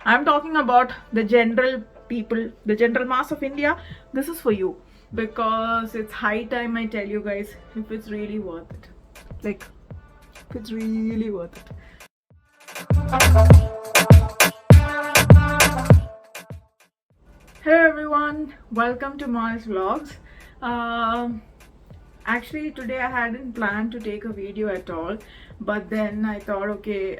I'm talking about the general people, the general mass of India. This is for you because it's high time I tell you guys if it's really worth it. Like, if it's really worth it. Hello everyone, welcome to Miles Vlogs. Actually today I hadn't planned to take a video at all, but then I thought okay,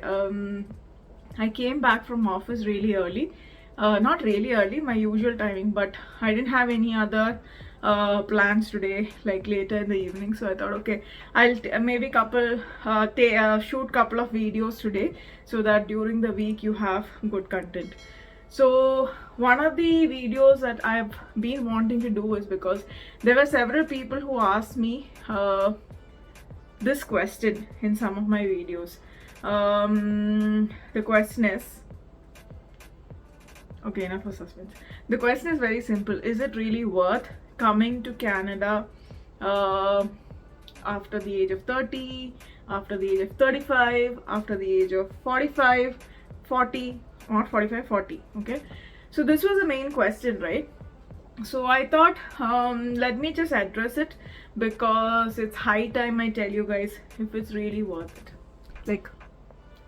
I came back from office really early, not really early, my usual timing, but I didn't have any other plans today, like later in the evening. So I thought okay, I'll maybe shoot couple of videos today so that during the week you have good content. So one of the videos that I've been wanting to do is because there were several people who asked me this question in some of my videos. The question is, okay, enough of suspense. The question is very simple. Is it really worth coming to Canada after the age of 30, after the age of 35, after the age of 45, 40, not 45, 40, okay? So this was the main question, right? So I thought let me just address it because it's high time I tell you guys if it's really worth it. Like,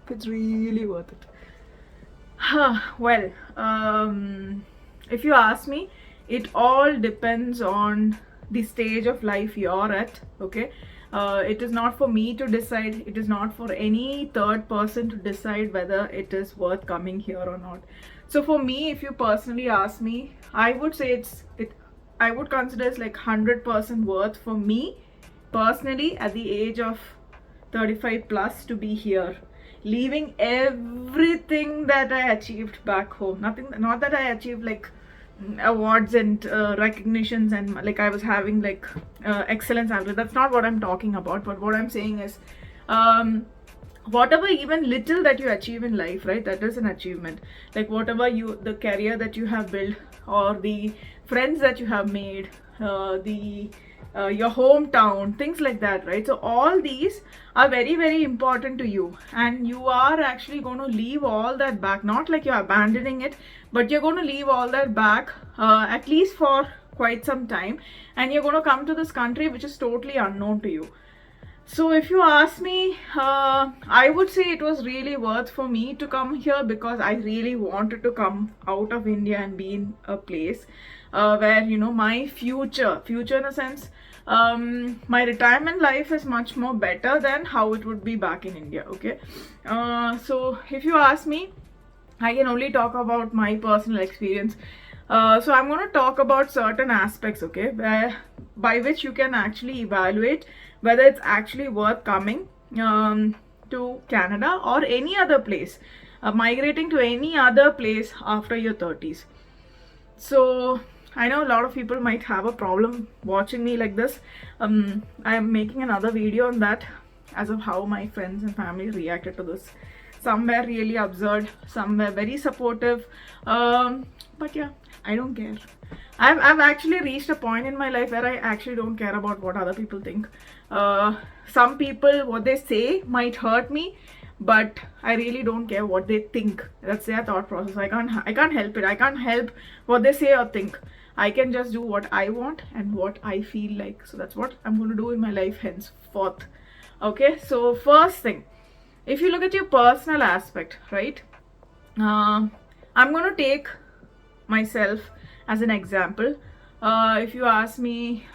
if it's really worth it. Well, if you ask me, it all depends on the stage of life you're at, okay? It is not for me to decide, it is not for any third person to decide whether it is worth coming here or not. So for me, if you personally ask me, I would say I would consider it's like 100% worth for me personally at the age of 35 plus to be here, leaving everything that I achieved back home. Not that I achieved like awards and recognitions and like I was having like excellence salary. That's not what I'm talking about. But what I'm saying is, whatever even little that you achieve in life, right, that is an achievement. Like whatever the career that you have built or the friends that you have made, your hometown, things like that, right? So all these are very, very important to you, and you are actually going to leave all that back. Not like you're abandoning it, but you're going to leave all that back at least for quite some time, and you're going to come to this country which is totally unknown to you. So if you ask me, I would say it was really worth for me to come here because I really wanted to come out of India and be in a place where, you know, my future in a sense, my retirement life is much more better than how it would be back in India, okay? So if you ask me, I can only talk about my personal experience. So I'm going to talk about certain aspects, okay, by which you can actually evaluate whether it's actually worth coming to Canada or any other place, migrating to any other place after your 30s. So I know a lot of people might have a problem watching me like this. I am making another video on that as of how my friends and family reacted to this. Some were really absurd, some were very supportive, but yeah, I don't care. I've actually reached a point in my life where I actually don't care about what other people think. Some people, what they say might hurt me, but I really don't care what they think. That's their thought process. I can't help it. I can't help what they say or think. I can just do what I want and what I feel like. So that's what I'm going to do in my life henceforth. Okay, so first thing, if you look at your personal aspect, right, I'm going to take myself as an example. If you ask me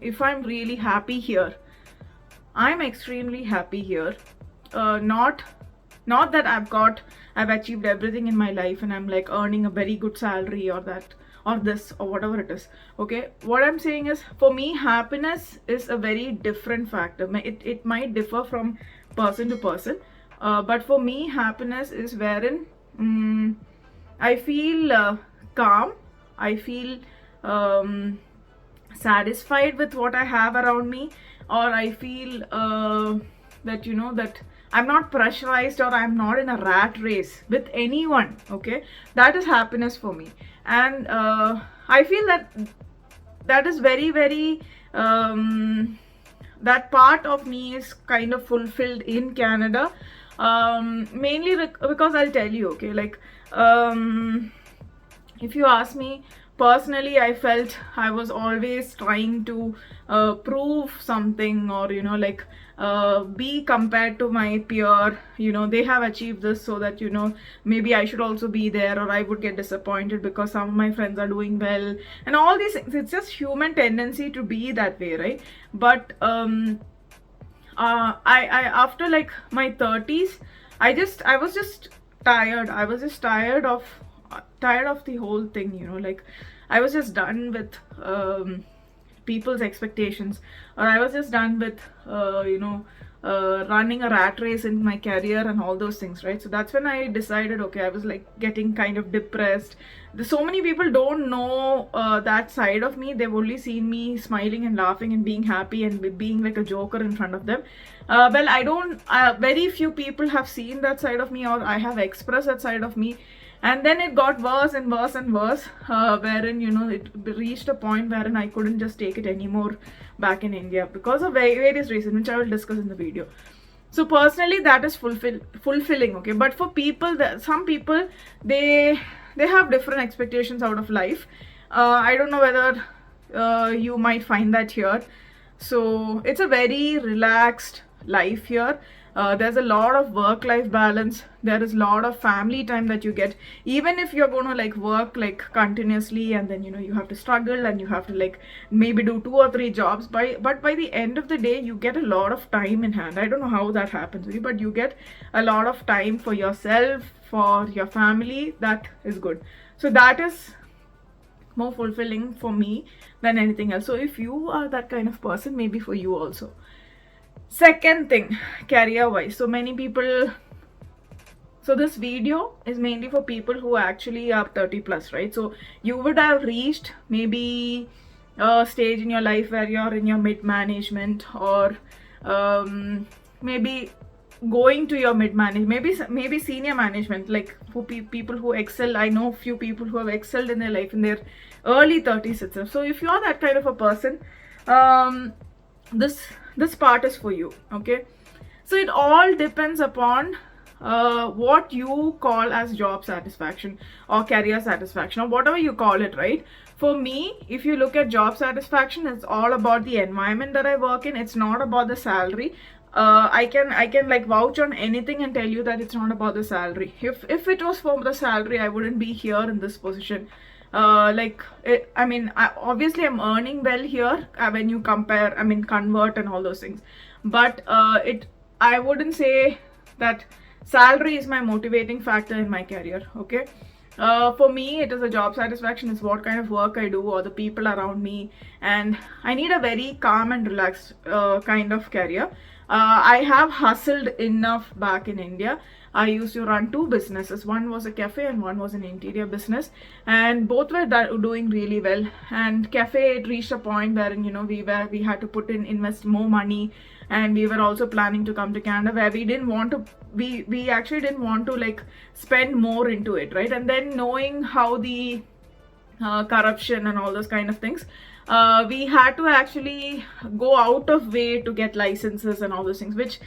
if I'm really happy here, I'm extremely happy here. Not that I've achieved everything in my life and I'm like earning a very good salary or that or this or whatever it is, okay? What I'm saying is, for me, happiness is a very different factor. It might differ from person to person, but for me, happiness is wherein I feel calm, I feel satisfied with what I have around me, or I feel that, you know, that I'm not pressurized or I'm not in a rat race with anyone, okay? That is happiness for me. And I feel that is very, very that part of me is kind of fulfilled in Canada, mainly because I'll tell you, okay, like um, if you ask me personally, I felt I was always trying to prove something, or like be compared to my peer. They have achieved this, so that maybe I should also be there, or I would get disappointed because some of my friends are doing well, and all these things. It's just human tendency to be that way, right? But I after like my 30s, I was just tired. I was just tired of the whole thing, like I was just done with people's expectations, or I was just done with running a rat race in my career and all those things, right? So that's when I decided, okay, I was like getting kind of depressed. So many people don't know that side of me. They've only seen me smiling and laughing and being happy and being like a joker in front of them. Well, I don't, very few people have seen that side of me, or I have expressed that side of me. And then it got worse and worse and worse, wherein it reached a point wherein I couldn't just take it anymore back in India, because of various reasons, which I will discuss in the video. So personally, that is fulfilling, okay? But for people, some people, they have different expectations out of life. I don't know whether you might find that here. So it's a very relaxed life here. There's a lot of work-life balance. There is a lot of family time that you get, even if you're going to like work like continuously, and then you have to struggle, and you have to like maybe do 2 or 3 jobs, but by the end of the day you get a lot of time in hand. I don't know how that happens with you, but you get a lot of time for yourself, for your family. That is good. So that is more fulfilling for me than anything else. So if you are that kind of person, maybe for you also. Second thing, career wise, so many people, so this video is mainly for people who actually are 30 plus, right? So you would have reached maybe a stage in your life where you're in your mid management, or maybe going to your mid management, maybe senior management, like for people who excel. I know few people who have excelled in their life in their early 30s itself. So if you are that kind of a person, this part is for you, okay? So it all depends upon what you call as job satisfaction or career satisfaction, or whatever you call it, right? For me, if you look at job satisfaction, it's all about the environment that I work in. It's not about the salary. I can like vouch on anything and tell you that it's not about the salary. If it was for the salary, I wouldn't be here in this position. Obviously I'm earning well here when you compare, convert and all those things, but I wouldn't say that salary is my motivating factor in my career, okay? For me, it is a job satisfaction. It's what kind of work I do, or the people around me, and I need a very calm and relaxed kind of career. I have hustled enough back in India. I used to run 2 businesses. One was a cafe and one was an interior business, and both were doing really well. And cafe, it reached a point wherein we had to invest more money, and we were also planning to come to Canada, where we actually didn't want to like spend more into it, right? And then knowing how the corruption and all those kind of things, we had to actually go out of way to get licenses and all those things, which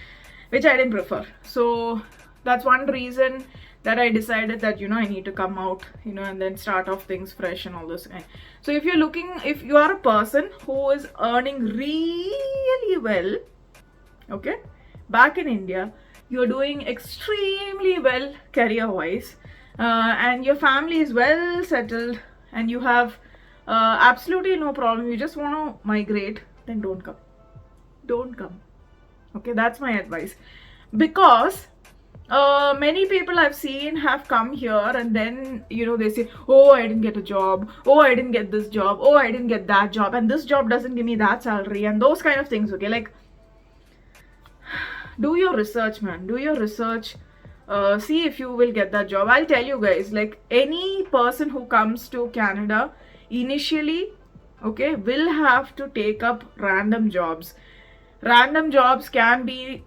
I didn't prefer. So that's one reason that I decided that I need to come out, and then start off things fresh and all those kind. So if you are a person who is earning really well, okay, back in India, you're doing extremely well career wise, and your family is well settled, and you have absolutely no problem, you just want to migrate, then don't come, okay? That's my advice. Because many people I've seen have come here, and then they say, oh, I didn't get a job, oh, I didn't get this job, oh, I didn't get that job, and this job doesn't give me that salary, and those kind of things, okay? Like, do your research, man. Do your research. See if you will get that job. I'll tell you guys, like, any person who comes to Canada initially, okay, will have to take up random jobs. Random jobs can be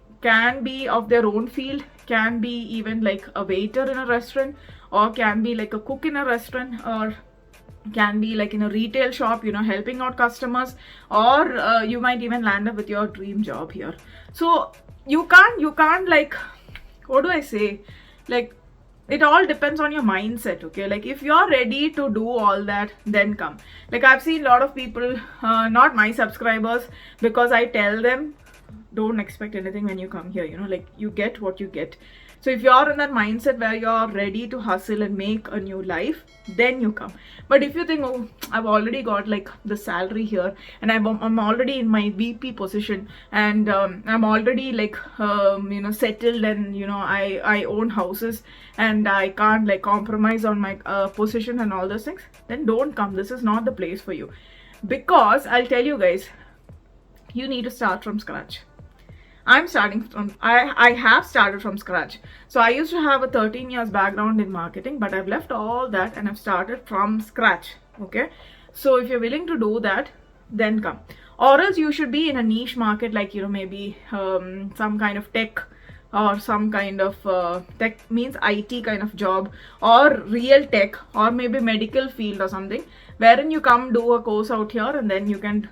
of their own field, can be even like a waiter in a restaurant, or can be like a cook in a restaurant, or can be like in a retail shop, helping out customers, or you might even land up with your dream job here. So you can't like, what do I say, like, it all depends on your mindset, okay? Like if you're ready to do all that, then come. Like I've seen a lot of people, not my subscribers, because I tell them don't expect anything when you come here, you know, like you get what you get. So if you're in that mindset where you're ready to hustle and make a new life, then you come. But if you think, oh, I've already got like the salary here, and I'm already in my VP position, and I'm already like you know, settled, and you know, I own houses, and I can't like compromise on my position and all those things, then don't come. This is not the place for you. Because I'll tell you guys, you need to start from scratch. I have started from scratch. So I used to have a 13 years background in marketing, but I've left all that and I've started from scratch. Okay. So if you're willing to do that, then come. Or else you should be in a niche market, like, you know, maybe some kind of tech, or some kind of tech means IT kind of job, or real tech, or maybe medical field or something, wherein you come do a course out here and then you can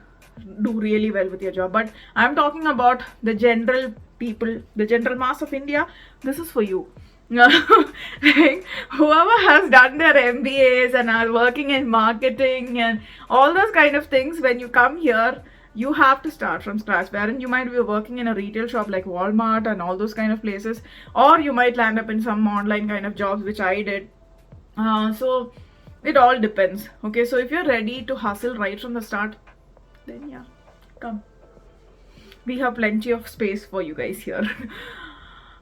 do really well with your job. But I'm talking about the general people, the general mass of India. This is for you. Like, whoever has done their MBAs and are working in marketing and all those kind of things, when you come here, you have to start from scratch, wherein you might be working in a retail shop like Walmart and all those kind of places, or you might land up in some online kind of jobs, which I did. So it all depends. Okay, so if you're ready to hustle right from the start, then yeah, come. We have plenty of space for you guys here.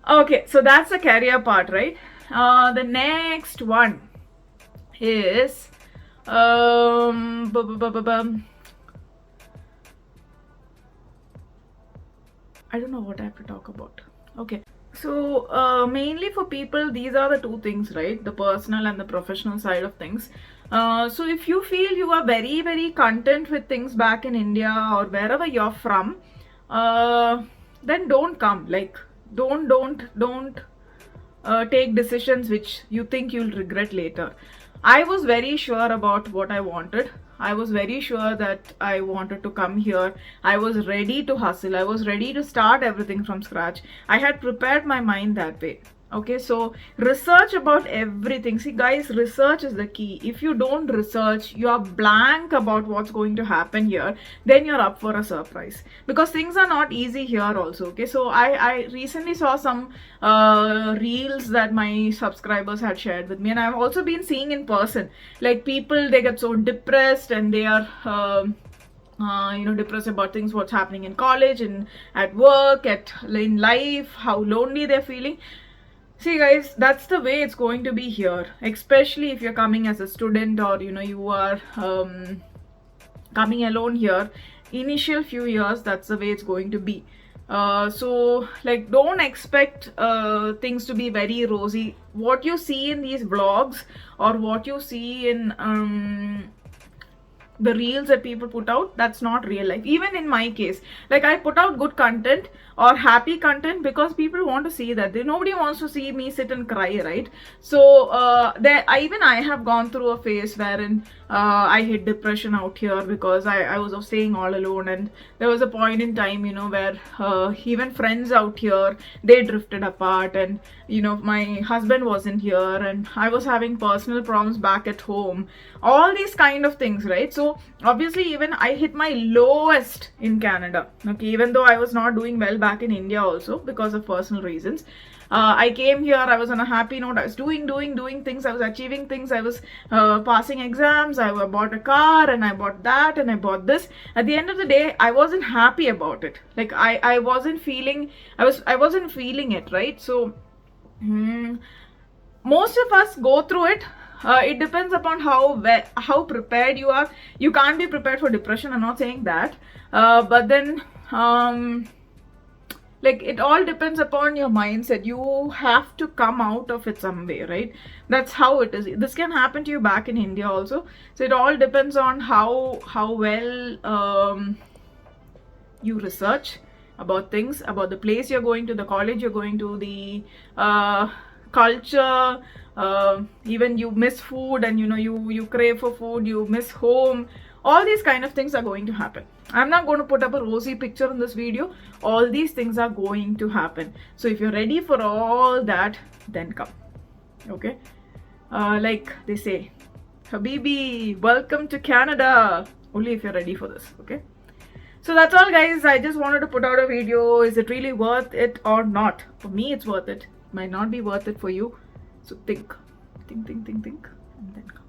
Okay, so that's the career part, right? The next one is I don't know what I have to talk about. Okay, so mainly for people, these are the two things, right? The personal and the professional side of things. So if you feel you are very, very content with things back in India or wherever you're from, then don't come. Like, don't take decisions which you think you'll regret later. I was very sure about what I wanted. I was very sure that I wanted to come here. I was ready to hustle. I was ready to start everything from scratch. I had prepared my mind that way. Okay, so research about everything. See guys, research is the key. If you don't research, you are blank about what's going to happen here, then you're up for a surprise, because things are not easy here also. Okay, so I recently saw some reels that my subscribers had shared with me, and I've also been seeing in person, like people, they get so depressed and they are you know, depressed about things, what's happening in college and at work, in life, how lonely they're feeling. See guys, that's the way it's going to be here, especially if you're coming as a student, or you know, you are coming alone here. Initial few years, that's the way it's going to be. So like, don't expect things to be very rosy. What you see in these vlogs, or what you see in the reels that people put out, that's not real life. Even in my case, like, I put out good content or happy content because people want to see that. Nobody wants to see me sit and cry, right? So even I have gone through a phase wherein I hit depression out here, because I was staying all alone, and there was a point in time, you know, where even friends out here, they drifted apart, and you know, my husband wasn't here, and I was having personal problems back at home, all these kind of things, right? So obviously, even I hit my lowest in Canada. Okay, even though I was not doing well back in India also because of personal reasons. I came here, I was on a happy note, I was doing things, I was achieving things, I was passing exams, I bought a car, and I bought that, and I bought this. At the end of the day, I wasn't happy about it. Like, I wasn't feeling it, right? So most of us go through it. It depends upon how prepared you are. You can't be prepared for depression, I'm not saying that, but then like, it all depends upon your mindset. You have to come out of it some way, right? That's how it is. This can happen to you back in India also. So it all depends on how well you research about things, about the place you're going to, the college you're going to, the culture. Even you miss food, and you know, you crave for food, you miss home. All these kind of things are going to happen. I'm not going to put up a rosy picture in this video. All these things are going to happen. So if you're ready for all that, then come. Okay, like they say, Habibi, welcome to Canada. Only if you're ready for this. Okay. So that's all, guys. I just wanted to put out a video. Is it really worth it or not? For me, it's worth it. Might not be worth it for you. So think, and then come.